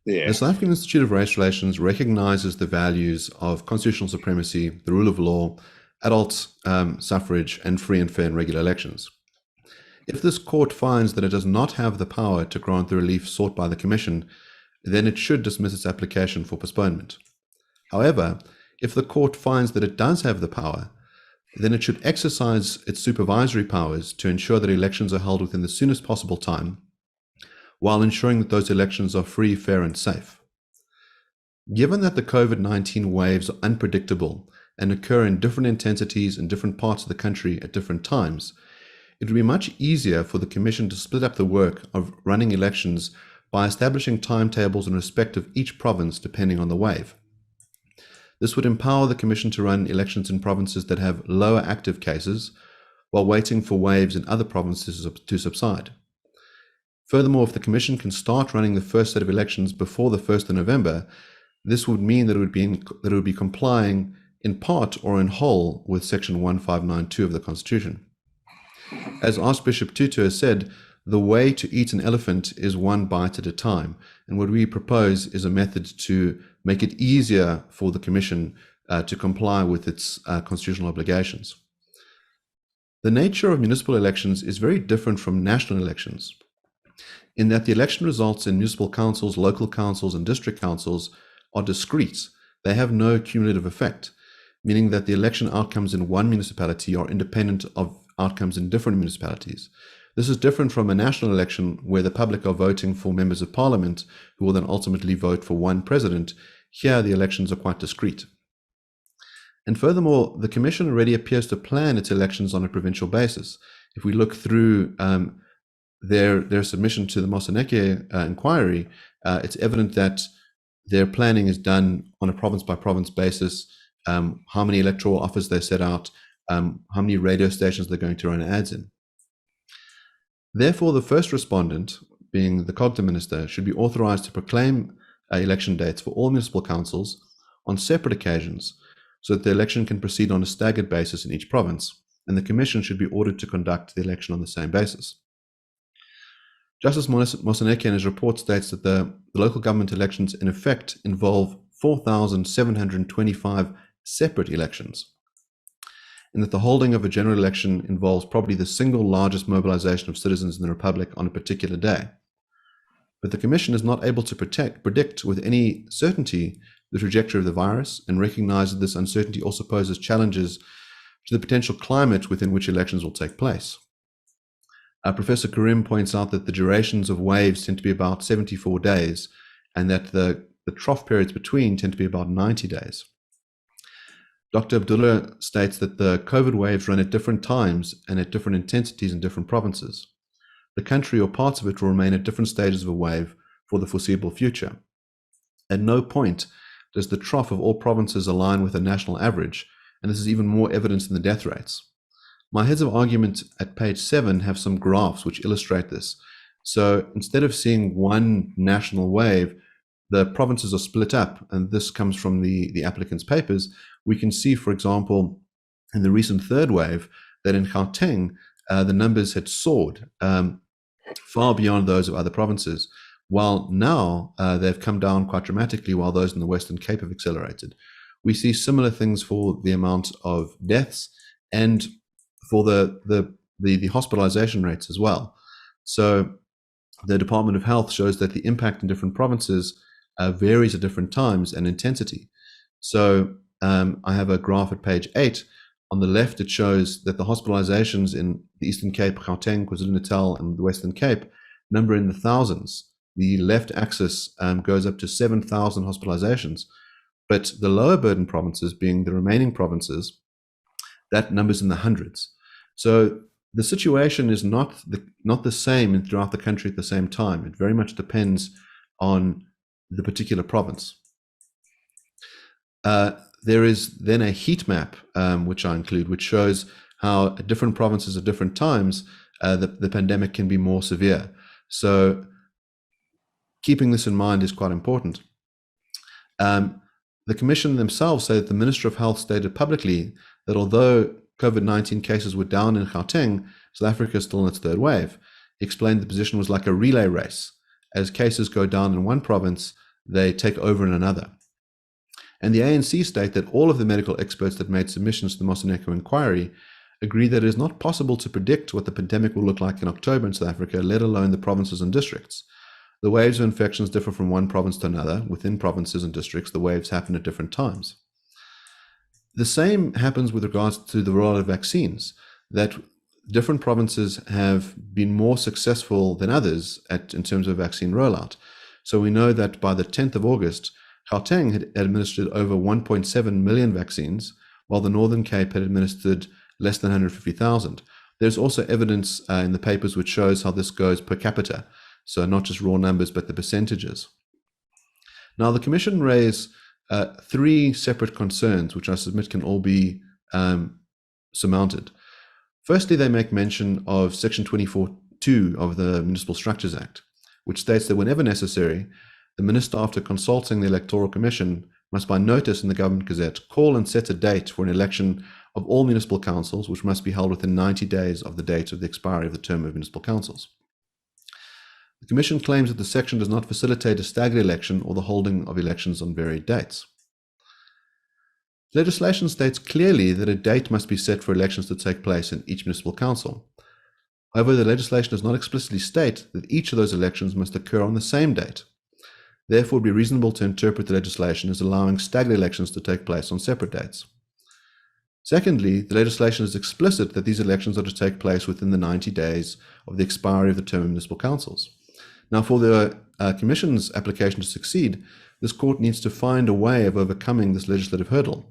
The Yeah. South African Institute of Race Relations recognizes the values of constitutional supremacy, the rule of law, adult suffrage, and free and fair and regular elections. If this court finds that it does not have the power to grant the relief sought by the Commission, then it should dismiss its application for postponement. However, if the court finds that it does have the power, then it should exercise its supervisory powers to ensure that elections are held within the soonest possible time, while ensuring that those elections are free, fair, and safe. Given that the COVID-19 waves are unpredictable and occur in different intensities in different parts of the country at different times, it would be much easier for the Commission to split up the work of running elections by establishing timetables in respect of each province depending on the wave. This would empower the Commission to run elections in provinces that have lower active cases, while waiting for waves in other provinces to subside. Furthermore, if the Commission can start running the first set of elections before the 1st of November, this would mean that it would be complying in part or in whole with Section 1592 of the Constitution. As Archbishop Tutu has said, the way to eat an elephant is one bite at a time. And what we propose is a method to make it easier for the Commission to comply with its constitutional obligations. The nature of municipal elections is very different from national elections, in that the election results in municipal councils, local councils, and district councils are discrete. They have no cumulative effect, meaning that the election outcomes in one municipality are independent of outcomes in different municipalities. This is different from a national election where the public are voting for members of parliament who will then ultimately vote for one president. Here, the elections are quite discrete. And furthermore, the Commission already appears to plan its elections on a provincial basis. If we look through their submission to the Moseneke inquiry, it's evident that their planning is done on a province-by-province basis, how many electoral offers they set out, how many radio stations they're going to run ads in. Therefore, the first respondent, being the COGTA Minister, should be authorized to proclaim election dates for all municipal councils on separate occasions so that the election can proceed on a staggered basis in each province, and the Commission should be ordered to conduct the election on the same basis. Justice Moseneke in his report states that the local government elections in effect involve 4,725 separate elections, and that the holding of a general election involves probably the single largest mobilization of citizens in the Republic on a particular day. But the Commission is not able to predict with any certainty the trajectory of the virus, and recognizes this uncertainty also poses challenges to the potential climate within which elections will take place. Professor Karim points out that the durations of waves tend to be about 74 days, and that the trough periods between tend to be about 90 days. Dr. Abdullah states that the COVID waves run at different times and at different intensities in different provinces. The country or parts of it will remain at different stages of a wave for the foreseeable future. At no point does the trough of all provinces align with a national average, and this is even more evident in the death rates. My heads of argument at page 7 have some graphs which illustrate this. So instead of seeing one national wave, the provinces are split up, and this comes from the applicant's papers. We can see, for example, in the recent third wave, that in Gauteng, the numbers had soared far beyond those of other provinces, while now they've come down quite dramatically, while those in the Western Cape have accelerated. We see similar things for the amount of deaths and for the hospitalization rates as well. So the Department of Health shows that the impact in different provinces varies at different times and intensity. So I have a graph at page 8. On the left, it shows that the hospitalizations in the Eastern Cape, Gauteng, KwaZulu-Natal, and the Western Cape number in the thousands. The left axis goes up to 7,000 hospitalizations. But the lower burden provinces, being the remaining provinces, that number's in the hundreds. So the situation is not the same throughout the country at the same time. It very much depends on the particular province. There is then a heat map, which I include, which shows how at different provinces at different times, the pandemic can be more severe. So keeping this in mind is quite important. The Commission themselves say that the Minister of Health stated publicly that although COVID-19 cases were down in Gauteng, South Africa is still in its third wave. He explained the position was like a relay race. As cases go down in one province, they take over in another. And the ANC state that all of the medical experts that made submissions to the Moseneko inquiry agree that it is not possible to predict what the pandemic will look like in October in South Africa, let alone the provinces and districts. The waves of infections differ from one province to another. Within provinces and districts, the waves happen at different times. The same happens with regards to the rollout of vaccines, that different provinces have been more successful than others in terms of vaccine rollout. So we know that by the 10th of August, Gauteng had administered over 1.7 million vaccines, while the Northern Cape had administered less than 150,000. There's also evidence in the papers which shows how this goes per capita, so not just raw numbers, but the percentages. Now, the Commission raised three separate concerns, which I submit can all be surmounted. Firstly, they make mention of Section 24(2) of the Municipal Structures Act, which states that whenever necessary, the Minister, after consulting the Electoral Commission, must by notice in the Government Gazette call and set a date for an election of all municipal councils, which must be held within 90 days of the date of the expiry of the term of municipal councils. The Commission claims that the section does not facilitate a staggered election or the holding of elections on varied dates. Legislation states clearly that a date must be set for elections to take place in each municipal council. However, the legislation does not explicitly state that each of those elections must occur on the same date. Therefore, it would be reasonable to interpret the legislation as allowing staggered elections to take place on separate dates. Secondly, the legislation is explicit that these elections are to take place within the 90 days of the expiry of the term of municipal councils. Now, for the Commission's application to succeed, this court needs to find a way of overcoming this legislative hurdle.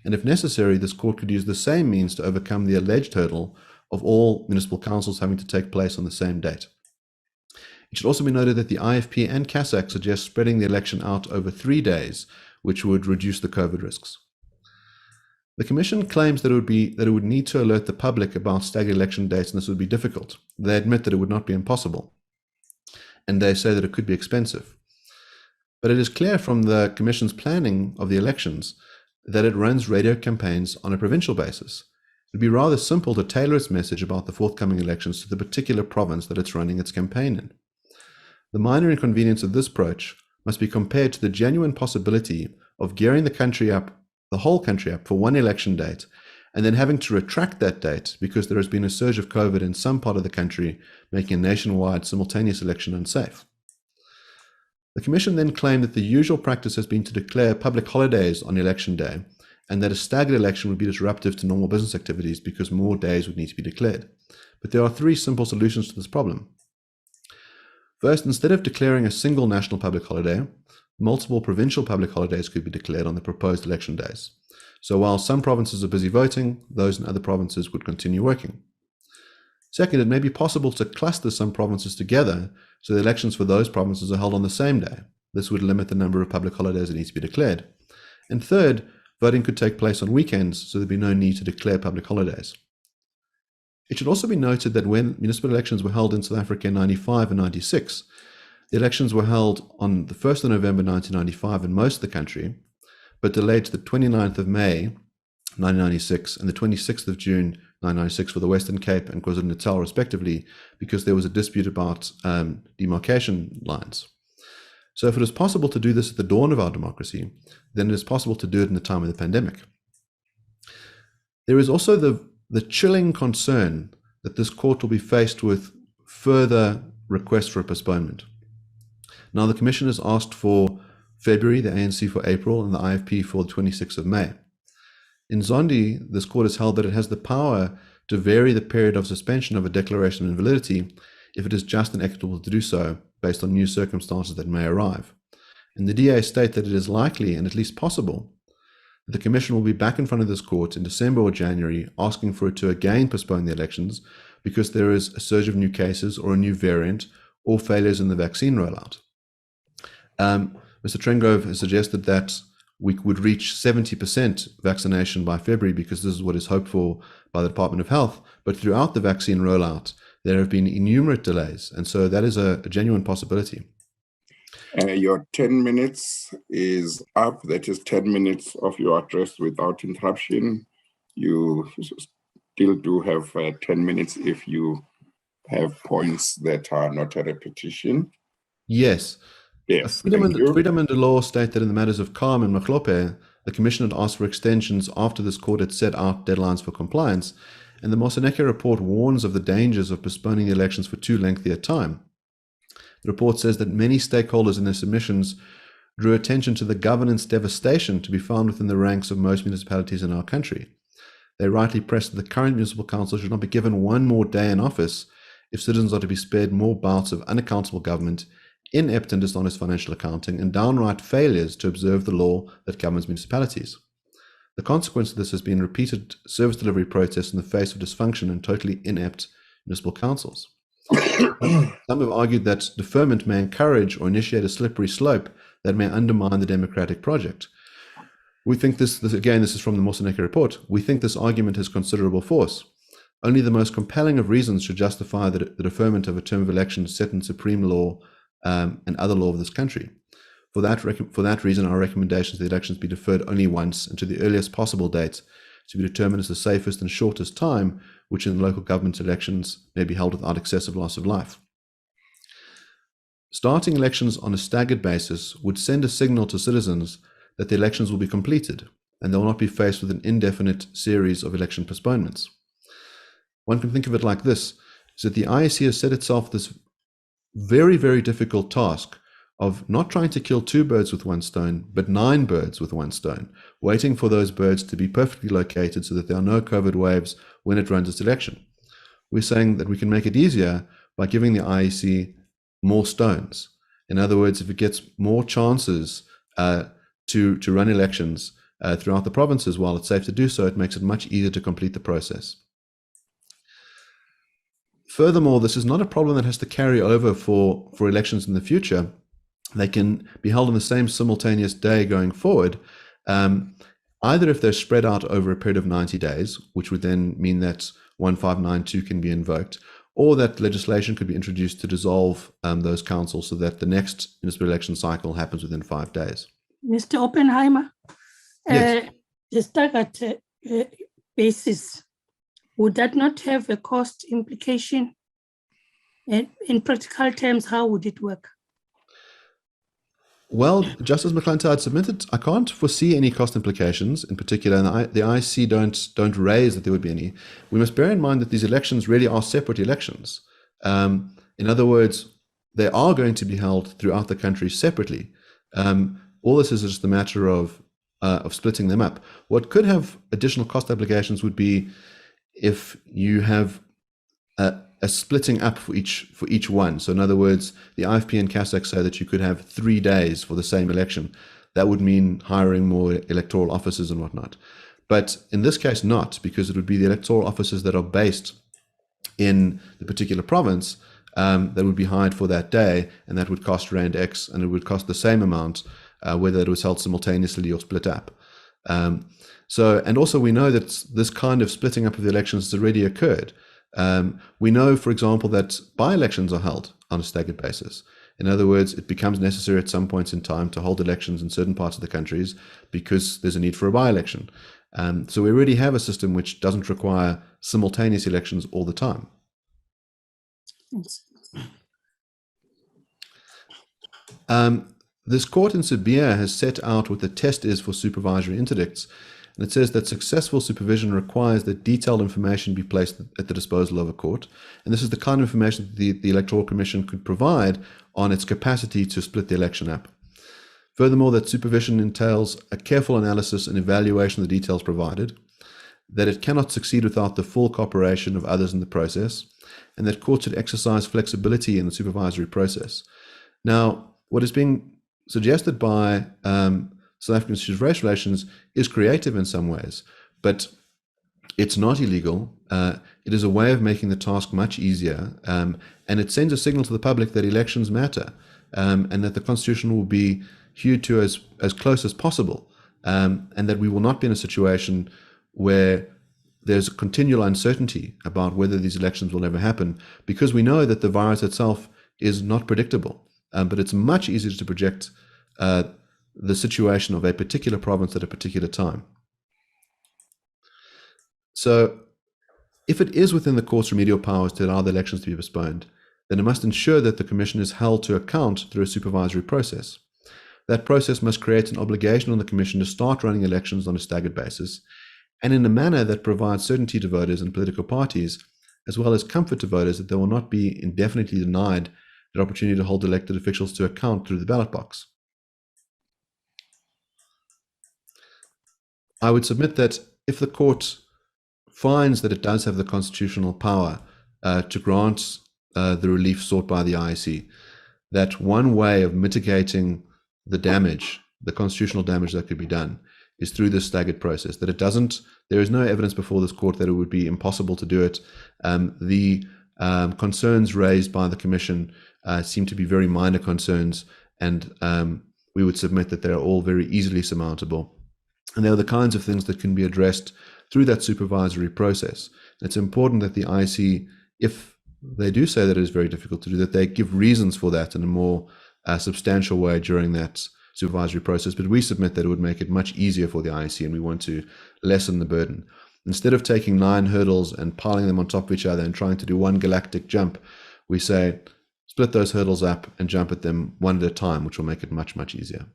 And if necessary, this court could use the same means to overcome the alleged hurdle of all municipal councils having to take place on the same date. It should also be noted that the IFP and CASAC suggest spreading the election out over 3 days, which would reduce the COVID risks. The Commission claims that it would need to alert the public about staggered election dates, and this would be difficult. They admit that it would not be impossible, and they say that it could be expensive. But it is clear from the Commission's planning of the elections that it runs radio campaigns on a provincial basis. It would be rather simple to tailor its message about the forthcoming elections to the particular province that it's running its campaign in. The minor inconvenience of this approach must be compared to the genuine possibility of gearing the whole country up for one election date, and then having to retract that date because there has been a surge of COVID in some part of the country, making a nationwide simultaneous election unsafe. The Commission then claimed that the usual practice has been to declare public holidays on election day, and that a staggered election would be disruptive to normal business activities because more days would need to be declared. But there are three simple solutions to this problem. First, instead of declaring a single national public holiday, multiple provincial public holidays could be declared on the proposed election days. So while some provinces are busy voting, those in other provinces would continue working. Second, it may be possible to cluster some provinces together so the elections for those provinces are held on the same day. This would limit the number of public holidays that need to be declared. And third, voting could take place on weekends, so there'd be no need to declare public holidays. It should also be noted that when municipal elections were held in South Africa in 95 and 96, the elections were held on the 1st of November 1995 in most of the country, but delayed to the 29th of May 1996 and the 26th of June 1996 for the Western Cape and KwaZulu-Natal respectively, because there was a dispute about demarcation lines. So if it is possible to do this at the dawn of our democracy, then it is possible to do it in the time of the pandemic. There is also the chilling concern that this court will be faced with further requests for a postponement. Now, the Commission has asked for February, the ANC for April, and the IFP for the 26th of May. In Zondi, this court has held that it has the power to vary the period of suspension of a declaration of invalidity if it is just and equitable to do so based on new circumstances that may arrive. And the DA state that it is likely and at least possible that the Commission will be back in front of this court in December or January asking for it to again postpone the elections because there is a surge of new cases or a new variant or failures in the vaccine rollout. Mr. Trengrove has suggested that we would reach 70% vaccination by February because this is what is hoped for by the Department of Health. But throughout the vaccine rollout, there have been innumerate delays. And so that is a genuine possibility. Your 10 minutes is up. That is 10 minutes of your address without interruption. You still do have 10 minutes if you have points that are not a repetition. Yes. Yes, thank you. Freedom and the law state that in the matters of Calm and Machlope, the Commission had asked for extensions after this court had set out deadlines for compliance, and the Moseneke report warns of the dangers of postponing the elections for too lengthy a time. The report says that many stakeholders in their submissions drew attention to the governance devastation to be found within the ranks of most municipalities in our country. They rightly pressed that the current municipal council should not be given one more day in office if citizens are to be spared more bouts of unaccountable government, inept and dishonest financial accounting, and downright failures to observe the law that governs municipalities. The consequence of this has been repeated service delivery protests in the face of dysfunction and totally inept municipal councils. Some have argued that deferment may encourage or initiate a slippery slope that may undermine the democratic project. We think this is from the Moseneke report. We think this argument has considerable force. Only the most compelling of reasons should justify the deferment of a term of election set in supreme law and other law of this country. For that reason, our recommendation is the elections be deferred only once and to the earliest possible date to be determined as the safest and shortest time which in local government elections may be held without excessive loss of life. Starting elections on a staggered basis would send a signal to citizens that the elections will be completed and they will not be faced with an indefinite series of election postponements. One can think of it like this, is that the IEC has set itself this very, very difficult task of not trying to kill two birds with one stone, but 9 birds with one stone, waiting for those birds to be perfectly located so that there are no COVID waves when it runs its election. We're saying that we can make it easier by giving the IEC more stones. In other words, if it gets more chances to run elections throughout the provinces while it's safe to do so, it makes it much easier to complete the process. Furthermore, this is not a problem that has to carry over for elections in the future. They can be held on the same simultaneous day going forward, either if they're spread out over a period of 90 days, which would then mean that 1592 can be invoked, or that legislation could be introduced to dissolve those councils so that the next municipal election cycle happens within 5 days. Mr. Oppenheimer, Yes. the staggered basis, would that not have a cost implication? And in practical terms, how would it work? Well, Justice McClintock had submitted, I can't foresee any cost implications in particular, and the IC don't raise that there would be any. We must bear in mind that these elections really are separate elections. In other words, they are going to be held throughout the country separately. All this is just a matter of splitting them up. What could have additional cost implications would be if you have a splitting up for each one. So in other words, the IFP and CASAC say that you could have 3 days for the same election. That would mean hiring more electoral officers and whatnot. But in this case, not, because it would be the electoral officers that are based in the particular province that would be hired for that day, and that would cost Rand X, and it would cost the same amount whether it was held simultaneously or split up. And also we know that this kind of splitting up of the elections has already occurred. We know, for example, that by-elections are held on a staggered basis. In other words, it becomes necessary at some points in time to hold elections in certain parts of the countries because there's a need for a by-election. So we already have a system which doesn't require simultaneous elections all the time. This court in Sibiya has set out what the test is for supervisory interdicts. And it says that successful supervision requires that detailed information be placed at the disposal of a court. And this is the kind of information that the Electoral Commission could provide on its capacity to split the election up. Furthermore, that supervision entails a careful analysis and evaluation of the details provided, that it cannot succeed without the full cooperation of others in the process, and that courts should exercise flexibility in the supervisory process. Now, what is being suggested by South African Institute of Race Relations is creative in some ways, but it's not illegal. It is a way of making the task much easier, and it sends a signal to the public that elections matter, and that the Constitution will be hewed to as close as possible, and that we will not be in a situation where there's a continual uncertainty about whether these elections will ever happen, because we know that the virus itself is not predictable, but it's much easier to project the situation of a particular province at a particular time. So if it is within the court's remedial powers to allow the elections to be postponed, then it must ensure that the Commission is held to account through a supervisory process. That process must create an obligation on the Commission to start running elections on a staggered basis, and in a manner that provides certainty to voters and political parties, as well as comfort to voters that they will not be indefinitely denied the opportunity to hold elected officials to account through the ballot box. I would submit that if the court finds that it does have the constitutional power to grant the relief sought by the IEC, that one way of mitigating the damage, the constitutional damage that could be done, is through this staggered process. That it doesn't, there is no evidence before this court that it would be impossible to do it. The concerns raised by the Commission seem to be very minor concerns, and we would submit that they are all very easily surmountable. And they are the kinds of things that can be addressed through that supervisory process. It's important that the IEC, if they do say that it is very difficult to do, that they give reasons for that in a more substantial way during that supervisory process. But we submit that it would make it much easier for the IEC, and we want to lessen the burden. Instead of taking 9 hurdles and piling them on top of each other and trying to do one galactic jump, we say split those hurdles up and jump at them one at a time, which will make it much, much easier.